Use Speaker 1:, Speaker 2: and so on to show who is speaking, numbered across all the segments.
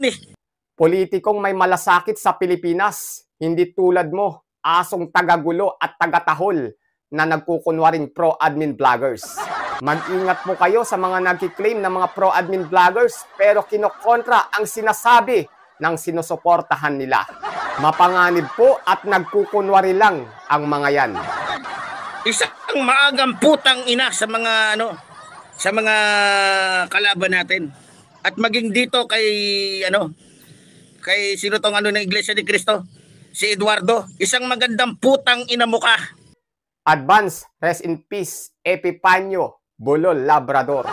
Speaker 1: ni.
Speaker 2: Politikong may malasakit sa Pilipinas, hindi tulad mo, asong tagagulo at tagatahol na nagkukunwaring pro-admin vloggers. Mag-ingat mo kayo sa mga nagkiklaim na mga pro-admin vloggers pero kinokontra ang sinasabi ng sinusuportahan nila. Mapanganib po at nagkukunwari lang ang mga yan.
Speaker 1: Isang maagang putang ina sa mga sa mga kalaban natin. At maging dito kay kay sino tong ng Iglesia ni Cristo? Si Eduardo, isang magandang putang ina mo ka.
Speaker 2: Advance, rest in peace, Epipanyo, Bulol, Labrador.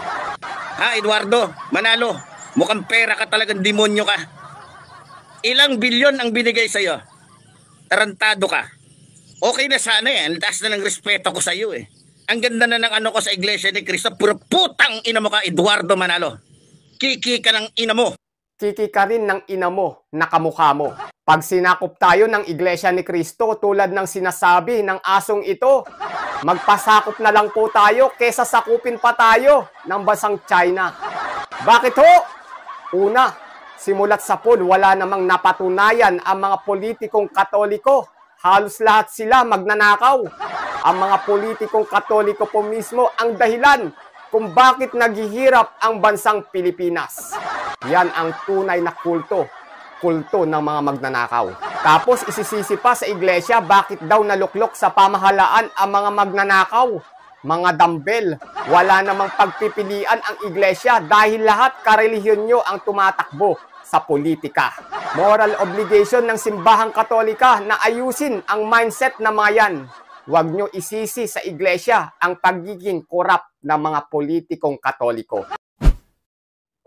Speaker 1: Ha, Eduardo, Manalo, mukhang pera ka, talagang demonyo ka. Ilang bilyon ang binigay sa'yo? Tarantado ka. Okay na sana eh, ang taas na ng respeto ko sa'yo eh. Ang ganda na ng ko sa Iglesia ni Cristo, puro putang ina mo ka, Eduardo Manalo. Kiki ka ng ina mo.
Speaker 2: Kiki ka rin ng ina mo, nakamukha mo. Pag sinakop tayo ng Iglesia ni Cristo tulad ng sinasabi ng asong ito, magpasakop na lang po tayo kesa sakupin pa tayo ng bansang China. Bakit ho? Una, simulat sa pool, wala namang napatunayan ang mga politikong Katoliko. Halos lahat sila magnanakaw. Ang mga politikong Katoliko po mismo ang dahilan kung bakit naghihirap ang bansang Pilipinas. Yan ang tunay na kulto ng mga magnanakaw. Tapos isisisi pa sa iglesia bakit daw naluklok sa pamahalaan ang mga magnanakaw. Mga dumbbell, wala namang pagpipilian ang iglesia dahil lahat karelihiyon nyo ang tumatakbo sa politika. Moral obligation ng simbahang Katolika na ayusin ang mindset na mga yan. Huwag nyo isisi sa iglesia ang pagiging korap ng mga politikong Katoliko.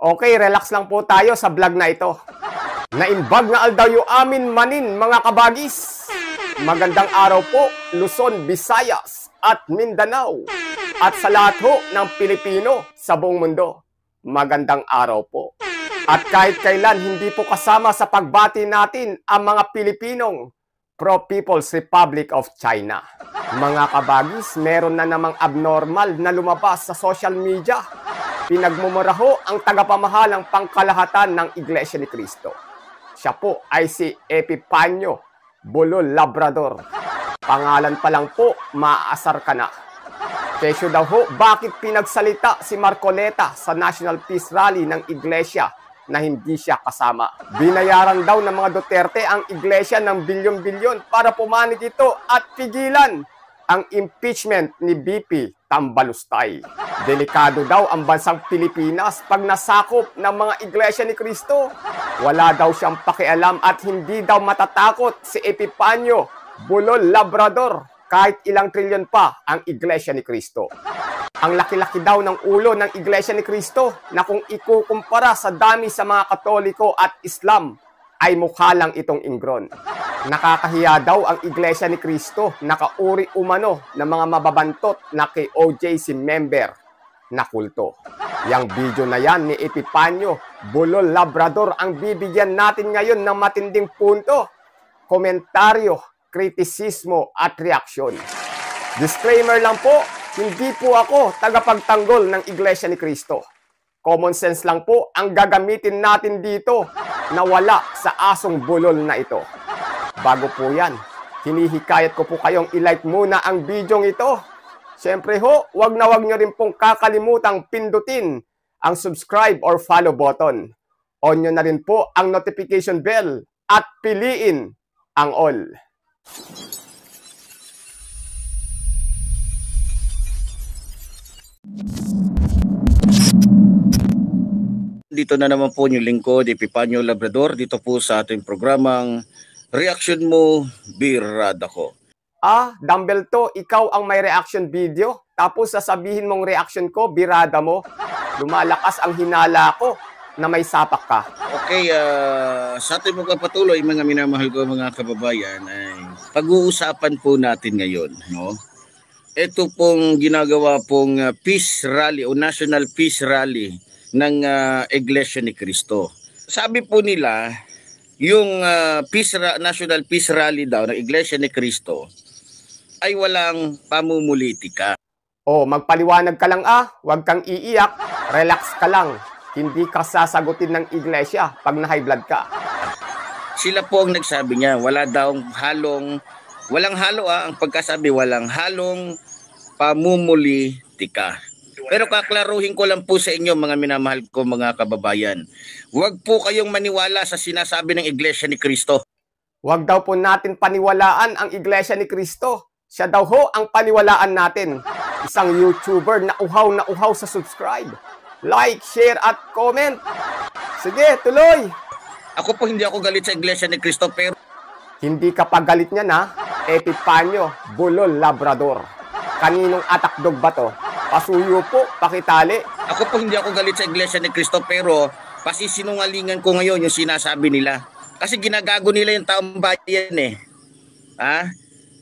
Speaker 2: Okay, relax lang po tayo sa vlog na ito. Naimbag na aldayo amin manin mga kabagis. Magandang araw po, Luzon, Visayas at Mindanao. At sa lahat ho ng Pilipino sa buong mundo, magandang araw po. At kahit kailan hindi po kasama sa pagbati natin ang mga Pilipinong Pro-People's Republic of China. Mga kabagis, meron na namang abnormal na lumabas sa social media. Pinagmumura ho ang tagapamahalang pangkalahatan ng Iglesia ni Cristo. Siya po ay si Epipanyo, Bulol, Labrador. Pangalan pa lang po, maaasar ka na. Kesyo daw ho, bakit pinagsalita si Marcoleta sa National Peace Rally ng Iglesia na hindi siya kasama? Binayaran daw ng mga Duterte ang Iglesia ng bilyon-bilyon para pumanig ito at pigilan ang impeachment ni BP Tambalustay. Delikado daw ang bansang Pilipinas pag nasakop ng mga Iglesia ni Cristo. Wala daw siyang pakialam at hindi daw matatakot si Epipanyo, Bulol, Labrador kahit ilang trilyon pa ang Iglesia ni Cristo. Ang laki-laki daw ng ulo ng Iglesia ni Cristo na kung ikukumpara sa dami sa mga Katoliko at Islam ay mukha lang itong ingron. Nakakahiya daw ang Iglesia ni Cristo na kauri umano ng mga mababantot na kay OJC member na kulto. Yang video na yan ni Epipanyo, Bulol, Labrador ang bibigyan natin ngayon ng matinding punto, komentaryo, kritisismo at reaksyon. Disclaimer lang po, hindi po ako tagapagtanggol ng Iglesia ni Cristo. Common sense lang po ang gagamitin natin dito na wala sa asong bulol na ito. Bago po yan, hinihikayat ko po kayong i-like muna ang video ito. Siyempre ho, wag nyo rin pong kakalimutang pindutin ang subscribe or follow button. On nyo na rin po ang notification bell at piliin ang all.
Speaker 1: Dito na naman po yung lingkod, Epipanyo Labrador, dito po sa ating programang Reaction Mo, Birada Ko.
Speaker 2: Dumbbell to, ikaw ang may reaction video, tapos sasabihin mong reaction ko, birada mo. Lumalakas ang hinala ko na may sapak ka.
Speaker 1: Okay, sa ating magpapatuloy, mga minamahal ko mga kababayan, ay pag-uusapan po natin ngayon, no? Ito pong ginagawa pong peace rally o national peace rally ng Iglesia ni Cristo. Sabi po nila, yung National Peace Rally daw ng Iglesia ni Cristo ay walang pamumulitika.
Speaker 2: Magpaliwanag ka lang huwag kang iiyak, relax ka lang. Hindi ka sasagutin ng iglesia pag na-high blood ka.
Speaker 1: Sila po ang nagsabi niya, walang halo ang pagkasabi, walang halong pamumulitika. Pero kaklaruhin ko lang po sa inyo mga minamahal ko mga kababayan. Huwag po kayong maniwala sa sinasabi ng Iglesia ni Cristo.
Speaker 2: Huwag daw po natin paniwalaan ang Iglesia ni Cristo. Siya daw ho ang paniwalaan natin. Isang YouTuber na uhaw sa subscribe. Like, share at comment. Sige, tuloy.
Speaker 1: Ako po hindi ako galit sa Iglesia ni Cristo pero
Speaker 2: Hindi ka pagalit niya na, Epipanyo, Bulol, Labrador. Kaninong atakdog ba to? Pasuyo po, pakitali.
Speaker 1: ako po hindi ako galit sa Iglesia ni Cristo pero pasisinungalingan ko ngayon yung sinasabi nila. Kasi ginagago nila yung taong bayan eh.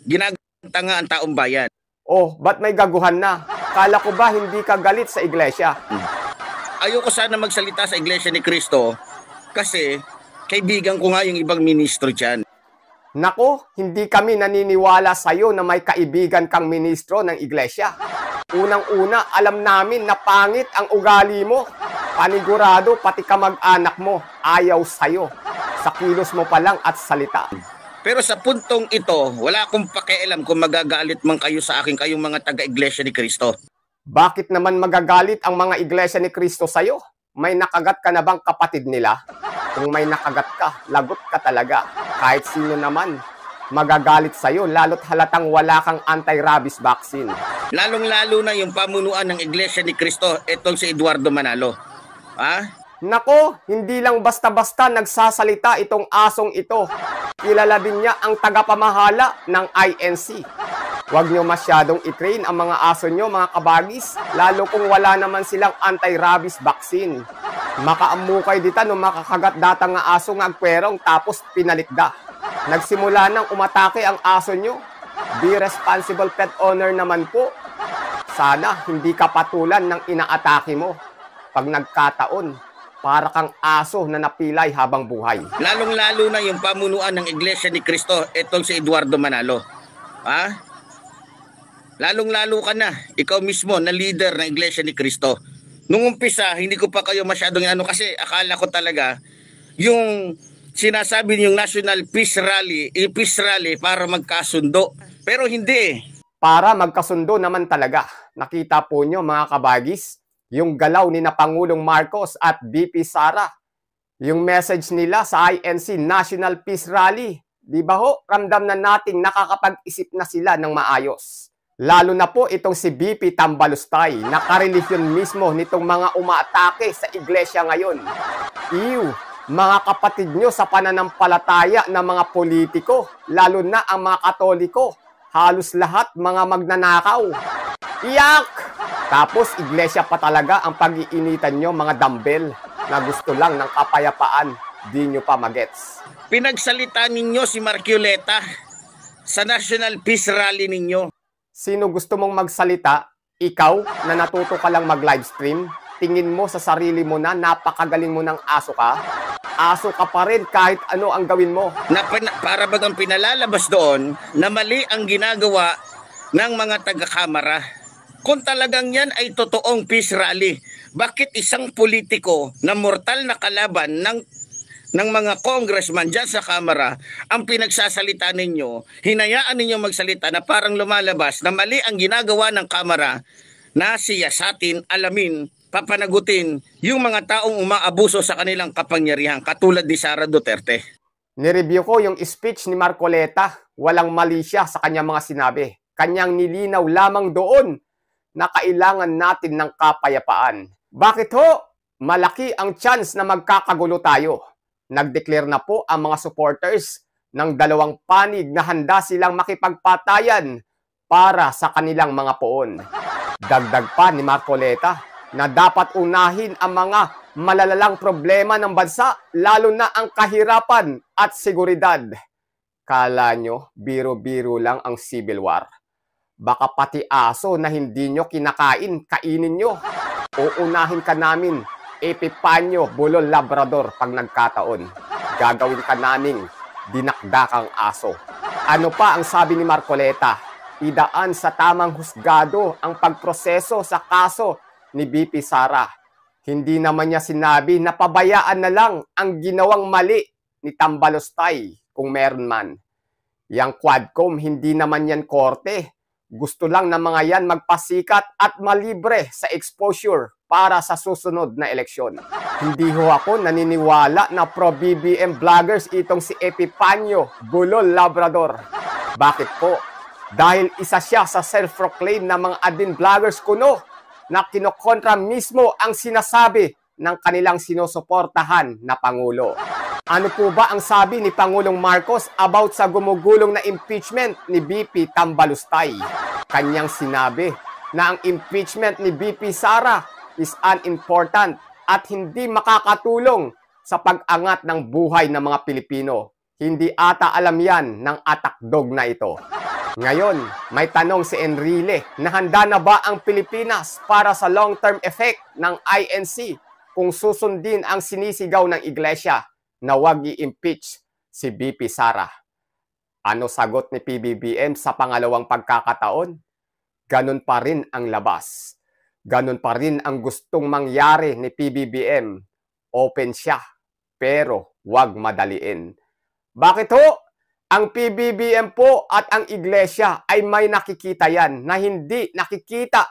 Speaker 1: Ginaganta ang taong bayan.
Speaker 2: Oh, ba't may gaguhan na? Kala ko ba hindi ka galit sa iglesia?
Speaker 1: Ayoko sana magsalita sa Iglesia ni Cristo kasi kaibigan ko nga yung ibang ministro dyan.
Speaker 2: Nako, hindi kami naniniwala sa'yo na may kaibigan kang ministro ng iglesia. Unang-una, alam namin na pangit ang ugali mo. Panigurado, pati kamag-anak mo, ayaw sa'yo. Sa kilos mo pa lang at salita.
Speaker 1: Pero sa puntong ito, wala akong pakialam kung magagalit man kayo sa akin kayong mga taga-Iglesia ni Cristo.
Speaker 2: Bakit naman magagalit ang mga iglesia ni Cristo sa'yo? May nakagat ka na bang kapatid nila? Kung may nakagat ka, lagot ka talaga. Kahit sino naman, magagalit sa'yo, lalo't halatang wala kang anti-rabies vaccine.
Speaker 1: Lalong-lalo na yung pamunuan ng Iglesia ni Cristo, itong si Eduardo Manalo.
Speaker 2: Nako, hindi lang basta-basta nagsasalita itong asong ito. Kilala din niya ang tagapamahala ng INC. Huwag nyo masyadong i-train ang mga aso nyo, mga kabagis, lalo kung wala naman silang anti-rabies vaccine. Makaamukay dita no makakagat data nga aso nga agperong tapos pinalikda. Nagsimula nang umatake ang aso nyo. Be responsible pet owner naman po. Sana hindi ka patulan ng inaatake mo. Pag nagkataon, para kang aso na napilay habang buhay.
Speaker 1: Lalong-lalo na yung pamunuan ng Iglesia ni Cristo, itong si Eduardo Manalo. Lalong-lalo ka na, ikaw mismo na leader ng Iglesia ni Cristo. Nung umpisa, hindi ko pa kayo masyadong kasi akala ko talaga yung sinasabi niyong National Peace Rally para magkasundo. Pero hindi.
Speaker 2: Para magkasundo naman talaga. Nakita po nyo mga kabagis, yung galaw ni na Pangulong Marcos at VP Sara. Yung message nila sa INC National Peace Rally. Di ba ho? Ramdam na nating nakakapag-isip na sila ng maayos. Lalo na po itong si BP Tambalustay, nakarelihiyon mismo nitong mga umaatake sa iglesia ngayon. Mga kapatid nyo sa pananampalataya ng mga politiko, lalo na ang mga Katoliko, halos lahat mga magnanakaw. Iyak! Tapos iglesia pa talaga ang pag-iinitan nyo mga dumbbell na gusto lang ng kapayapaan, di nyo pa magets.
Speaker 1: Pinagsalita ninyo si Marcoleta sa National Peace Rally ninyo.
Speaker 2: Sino gusto mong magsalita? Ikaw na natuto ka lang mag-livestream? Tingin mo sa sarili mo na napakagaling mo ng aso ka? Aso ka pa rin kahit ano ang gawin mo.
Speaker 1: Para bagang pinalalabas doon na mali ang ginagawa ng mga taga-kamara. Kung talagang yan ay totoong peace rally, bakit isang politiko na mortal na kalaban ng mga congressman dyan sa Kamara, ang pinagsasalita ninyo, hinayaan ninyo magsalita na parang lumalabas na mali ang ginagawa ng Kamara na siyasatin, alamin, papanagutin yung mga taong umaabuso sa kanilang kapangyarihan, katulad ni Sara Duterte.
Speaker 2: Nireview ko yung speech ni Marcoleta. Walang mali siya sa kanyang mga sinabi. Kanyang nilinaw lamang doon na kailangan natin ng kapayapaan. Bakit ho? Malaki ang chance na magkakagulo tayo. Nag-declare na po ang mga supporters ng dalawang panig na handa silang makipagpatayan para sa kanilang mga poon. Dagdag pa ni Marcoleta na dapat unahin ang mga malalalang problema ng bansa, lalo na ang kahirapan at seguridad. Kala nyo, biro-biro lang ang civil war. Baka pati aso na hindi nyo kinakain, kainin nyo. Uunahin ka namin. Epipanyo, Bulol, Labrador pag nagkataon. Gagawin ka naming dinakdakang aso. Ano pa ang sabi ni Marcoleta? Idaan sa tamang husgado ang pagproseso sa kaso ni BP Sara. Hindi naman niya sinabi na pabayaan na lang ang ginawang mali ni Tambalostay kung meron man. Yang Quadcom, hindi naman yan korte. Gusto lang ng mga yan magpasikat at malibre sa exposure para sa susunod na eleksyon. Hindi ho ako naniniwala na pro-BBM vloggers itong si Epipanyo Bulol Labrador. Bakit po? Dahil isa siya sa self-proclaim na mga admin vloggers kuno na kinokontra mismo ang sinasabi ng kanilang sinusuportahan na Pangulo. Ano po ba ang sabi ni Pangulong Marcos about sa gumugulong na impeachment ni BP Tambalustay? Kanyang sinabi na ang impeachment ni BP Sara is unimportant at hindi makakatulong sa pag-angat ng buhay ng mga Pilipino. Hindi ata alam yan ng atakdog na ito. Ngayon, may tanong si Enrile na handa na ba ang Pilipinas para sa long-term effect ng INC kung susundin ang sinisigaw ng Iglesia na huwag i-impeach si BP Sara? Ano sagot ni PBBM sa pangalawang pagkakataon? Ganun pa rin ang labas. Ganun pa rin ang gustong mangyari ni PBBM. Open siya, pero huwag madaliin. Bakit ho? Ang PBBM po at ang Iglesia ay may nakikita yan na hindi nakikita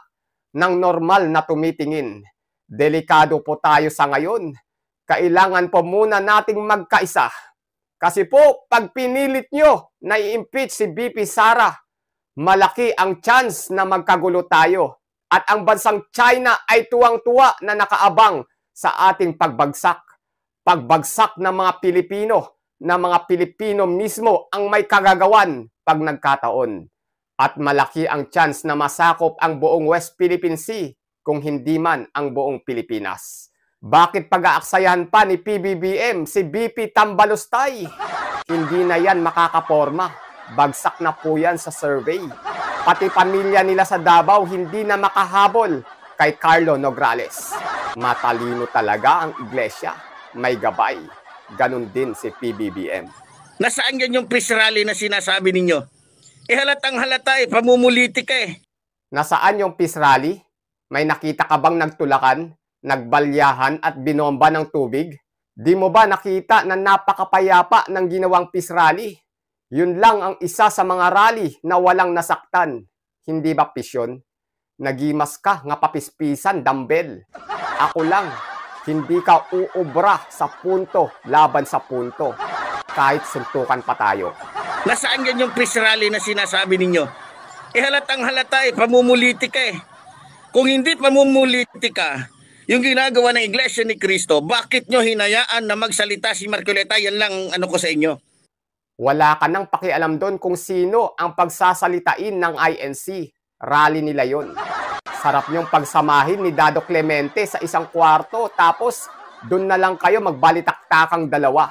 Speaker 2: ng normal na tumitingin. Delikado po tayo sa ngayon. Kailangan po muna nating magkaisa. Kasi po, pag pinilit nyo na i-impeach si BP Sara, malaki ang chance na magkagulo tayo. At ang bansang China ay tuwang-tuwa na nakaabang sa ating pagbagsak. Pagbagsak ng mga Pilipino, na mga Pilipino mismo ang may kagagawan pag nagkataon. At malaki ang chance na masakop ang buong West Philippine Sea kung hindi man ang buong Pilipinas. Bakit pag-aaksayahan pa ni PBBM si BP Tambalustay? Hindi na yan makakaporma. Bagsak na po yan sa survey. Pati pamilya nila sa Davao hindi na makahabol kay Carlo Nograles. Matalino talaga ang Iglesia. May gabay. Ganon din si PBBM.
Speaker 1: Nasaan yan yung peace rally na sinasabi ninyo? Halatang halata pamumuliti ka
Speaker 2: Nasaan yung peace rally? May nakita ka bang nagtulakan, nagbalyahan at binomba ng tubig? Di mo ba nakita na napakapayapa ng ginawang peace rally? Yun lang ang isa sa mga rally na walang nasaktan. Hindi ba pisyon? Nagimas ka nga papispisan, dumbbell. Ako lang. Hindi ka uubra sa punto laban sa punto. Kahit suntukan pa tayo.
Speaker 1: Nasaan yan yung peace rally na sinasabi ninyo? Halatang halata pamumuliti ka Kung hindi pamumuliti ka, yung ginagawa ng Iglesia ni Cristo, bakit nyo hinayaan na magsalita si Marcoleta? Yan lang ano ko sa inyo.
Speaker 2: Wala ka nang pakialam doon kung sino ang pagsasalitain ng INC. Rally nila yon. Sarap niyong pagsamahin ni Dado Clemente sa isang kwarto tapos doon na lang kayo magbalitaktakang dalawa.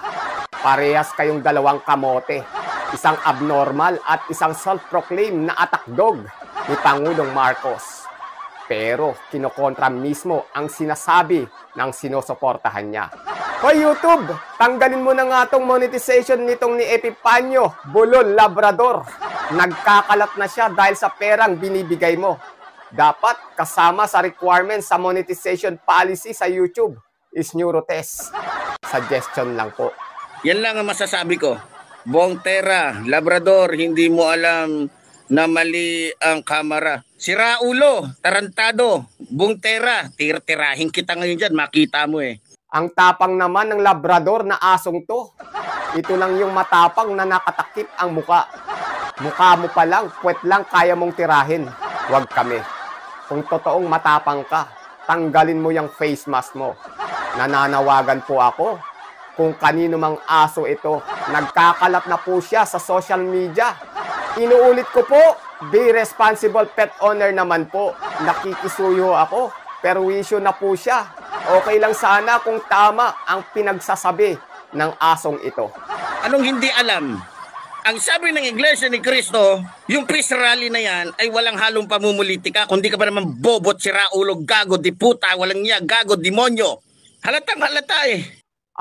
Speaker 2: Parehas kayong dalawang kamote. Isang abnormal at isang self-proclaim na atakdog ni Pangulong Marcos. Pero kinokontra mismo ang sinasabi ng sinusuportahan niya. Hoy YouTube, tanggalin mo na nga tong monetization nitong ni Epipanyo Bulol Labrador. Nagkakalat na siya dahil sa perang binibigay mo. Dapat kasama sa requirements sa monetization policy sa YouTube is neurotest. Suggestion lang po.
Speaker 1: Yan lang ang masasabi ko. Bongtera, Labrador, hindi mo alam na mali ang kamera. Sira ulo, tarantado, Bongtera, tir-tirahin kita ngayon dyan, makita mo
Speaker 2: Ang tapang naman ng Labrador na asong to. Ito lang yung matapang na nakatakip ang muka. Mukha mo pa lang, puwet lang kaya mong tirahin. Huwag kami. Kung totoong matapang ka, tanggalin mo yung face mask mo. Nananawagan po ako. Kung kanino mang aso ito, nagkakalat na po siya sa social media. Inuulit ko po, be responsible pet owner naman po. Nakikisuyo ako, perwisyo na po siya. Okay lang sana kung tama ang pinagsasabi ng asong ito.
Speaker 1: Anong hindi alam? Ang sabi ng Iglesia ni Cristo, yung peace rally na yan ay walang halong pamumulitika, kundi ka pa naman bobot, siraulo, gago, di puta, walang niya, gago, demonyo. Halatang halata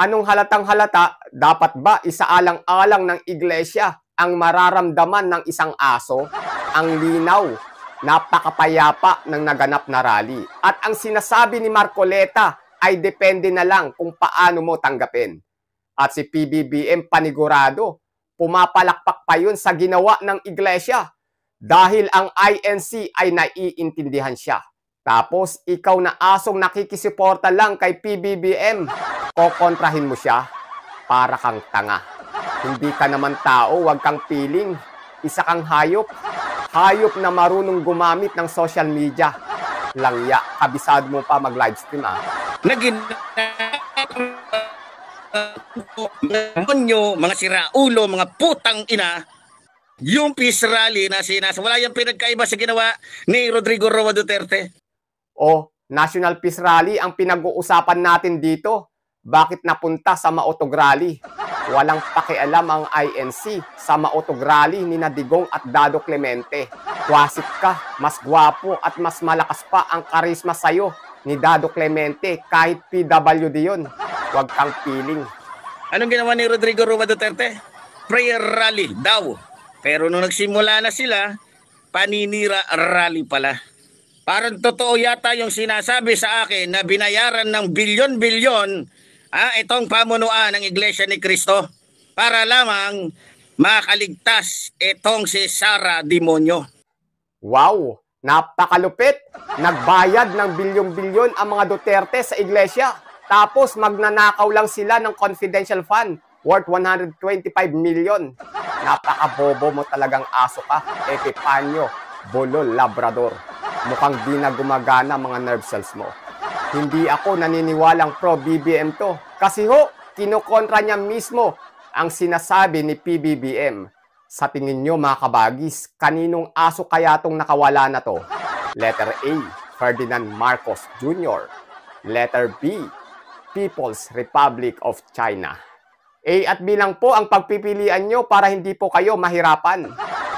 Speaker 2: Anong halatang halata? Dapat ba isaalang-alang ng Iglesia ang mararamdaman ng isang aso? Ang linaw, napakapayapa ng naganap na rally. At ang sinasabi ni Marcoleta ay depende na lang kung paano mo tanggapin. At si PBBM panigurado, pumapalakpak pa yun sa ginawa ng iglesia dahil ang INC ay naiintindihan siya. Tapos ikaw na asong nakikisuporta lang kay PBBM, kokontrahin mo siya, para kang tanga. Hindi ka naman tao, wag kang piling. Isa kang hayop. Hayop na marunong gumamit ng social media. Langya, kabisado mo pa mag-livestream
Speaker 1: mga siraulo, mga putang ina, yung peace rally na wala yung pinagkaiba sa ginawa ni Rodrigo Roa Duterte.
Speaker 2: O, National Peace Rally ang pinag-uusapan natin dito. Bakit napunta sa Maotog Rally? Walang pakialam ang INC sa Maotog Rally ni Digong at Dado Clemente. Kwasit ka, mas gwapo at mas malakas pa ang karisma sa'yo ni Dado Clemente kahit PWD yun. Huwag kang piling.
Speaker 1: Anong ginawa ni Rodrigo Roa Duterte? Prayer rally daw. Pero nung nagsimula na sila, paninira rally pala. Parang totoo yata yung sinasabi sa akin na binayaran ng bilyon-bilyon itong pamunuan ng Iglesia ni Cristo para lamang makaligtas itong si Sara Demonyo.
Speaker 2: Wow! Napakalupit! Nagbayad ng bilyon-bilyon ang mga Duterte sa iglesia. Tapos magnanakaw lang sila ng confidential fund worth 125 million. Napakabobo mo talagang aso ka, Epipanyo, Bolol, Labrador. Mukhang di na gumagana mga nerve cells mo. Hindi ako naniniwalang pro-BBM to. Kasi kinokontra niya mismo ang sinasabi ni PBBM. Sa tingin nyo mga kabagis, kaninong aso kaya tong nakawala na to? Letter A, Ferdinand Marcos Jr. Letter B, People's Republic of China. A at B lang po ang pagpipilian nyo para hindi po kayo mahirapan.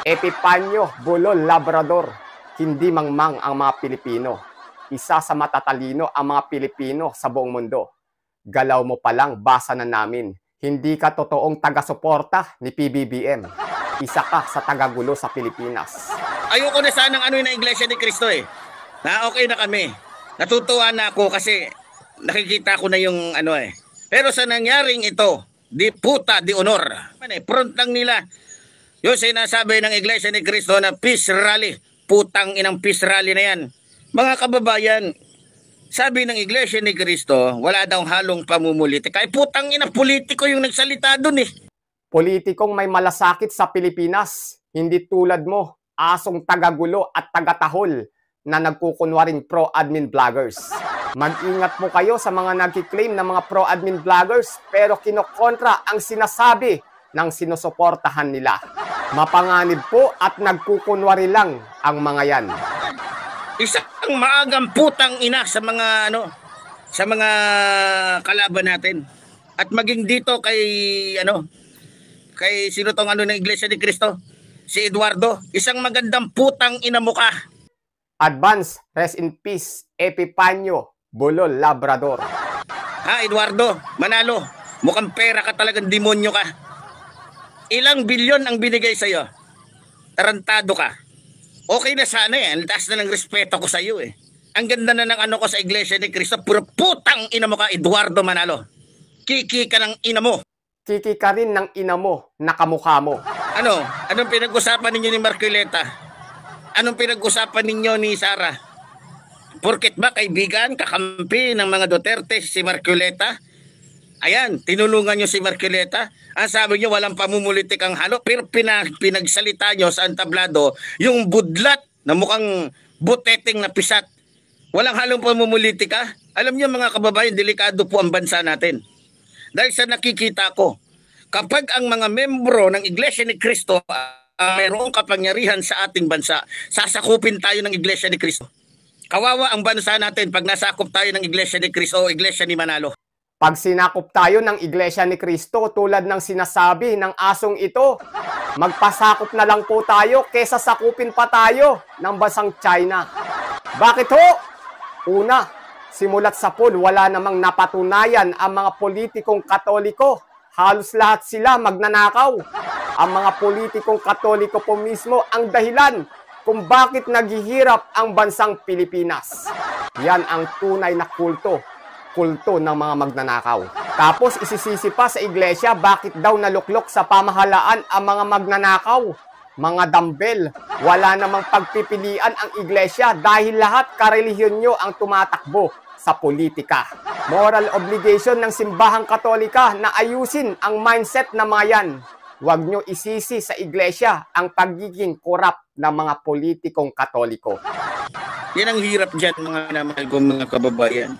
Speaker 2: Epipanyo, Bolol, Labrador. Hindi mangmang ang mga Pilipino. Isa sa matatalino ang mga Pilipino sa buong mundo. Galaw mo palang basa na namin. Hindi ka totoong taga-suporta ni PBBM. Isa ka sa tagagulo sa Pilipinas.
Speaker 1: Ayoko na sanang na Iglesia ni Cristo Na okay na kami. Natutuwa na ako kasi nakikita ko na yung Pero sa nangyaring ito, di puta, di honor. Front lang nila. Yung sinasabi ng Iglesia ni Cristo na peace rally. Putang inang peace rally na yan. Mga kababayan, sabi ng Iglesia ni Cristo, wala daw halong pamumulitik. Ay putang inang politiko yung nagsalita dun
Speaker 2: Politikong may malasakit sa Pilipinas. Hindi tulad mo, asong tagagulo at tagatahol na nagkukunwaring pro-admin vloggers. Mag-ingat po kayo sa mga nagkiklaim na mga pro-admin vloggers pero kinokontra ang sinasabi ng sinusuportahan nila. Mapanganib po at nagkukunwari lang ang mga yan.
Speaker 1: Isang maagang putang ina sa mga sa mga kalaban natin. At maging dito kay kay sino tong ng Iglesia ni Cristo? Si Eduardo, isang magandang putang ina mo ka.
Speaker 2: Advance, rest in peace, Epipanyo, Bolol, Labrador.
Speaker 1: Eduardo, manalo. Mukhang pera ka, talagang demonyo ka. Ilang bilyon ang binigay sa'yo? Tarantado ka. Okay na sana Ang taas na ng respeto ko sa'yo Ang ganda na ng ko sa Iglesia ni Cristo. Puro putang ina mo ka, Eduardo Manalo. Kiki ka ng ina mo.
Speaker 2: Kiki ka rin ng ina mo, nakamukha mo.
Speaker 1: Anong pinag-usapan ninyo ni Marcoleta? Anong pinag-usapan ninyo ni Sara? Porket ba kaibigan, kakampi ng mga Duterte si Marcoleta? Ayan, tinulungan nyo si Marcoleta. Ang sabi nyo, walang pamumulitik ang halo. Pero pinagsalita nyo sa antablado, yung budlat na mukhang buteteng na pisat. Walang halong pamumulitika. Alam nyo mga kababayan, delikado po ang bansa natin. Dahil sa nakikita ko, kapag ang mga membro ng Iglesia ni Cristo mayroong kapangyarihan sa ating bansa, sasakupin tayo ng Iglesia ni Cristo. Kawawa ang bansa natin pag nasakop tayo ng Iglesia ni Cristo o Iglesia ni Manalo.
Speaker 2: Pag sinakop tayo ng Iglesia ni Cristo tulad ng sinasabi ng asong ito, magpasakop na lang po tayo kesa sakupin pa tayo ng bansang China. Bakit Una, simulat sa pool, wala namang napatunayan ang mga politikong Katoliko. Halos lahat sila magnanakaw. Ang mga politikong Katoliko po mismo ang dahilan kung bakit naghihirap ang bansang Pilipinas. Yan ang tunay na kulto kulto ng mga magnanakaw. Tapos isisisi pa sa iglesia bakit daw naluklok sa pamahalaan ang mga magnanakaw. Mga dumbbell, wala namang pagpipilian ang iglesia dahil lahat karelihiyon nyo ang tumatakbo sa politika. Moral obligation ng simbahang katolika na ayusin ang mindset ng mga yan. Huwag nyo isisi sa iglesia ang pagiging korap ng mga politikong katoliko.
Speaker 1: Yan ang hirap dyan, mga minamahal kong mga kababayan.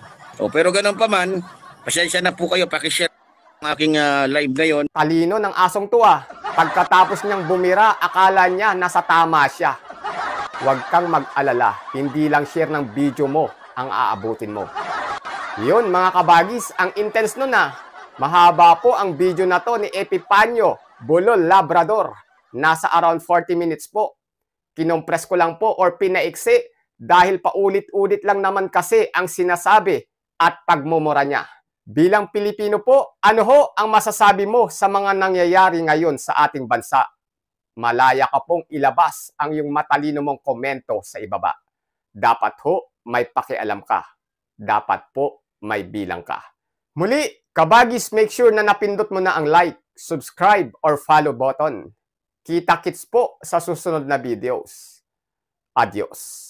Speaker 1: Pero ganun pa man, pasensya na po kayo, pakishare ang aking live ngayon.
Speaker 2: Talino ng asong to ah. Pagkatapos niyang bumira, akala niya nasa tama siya. Huwag kang mag-alala, hindi lang share ng video mo ang aabutin mo. Yun mga kabagis, ang intense nun ah. Mahaba po ang video na to ni Epipanyo Bulol Labrador. Nasa around 40 minutes po. Kinompress ko lang po or pinaiksi dahil paulit-ulit lang naman kasi ang sinasabi at pagmumura niya. Bilang Pilipino po, ano ho ang masasabi mo sa mga nangyayari ngayon sa ating bansa? Malaya ka pong ilabas ang iyong matalino mong komento sa ibaba. Dapat ho, may pakialam ka. Dapat po, may bilang ka. Muli, kabagis, make sure na napindot mo na ang like, subscribe, or follow button. Kita-kits po sa susunod na videos. Adios.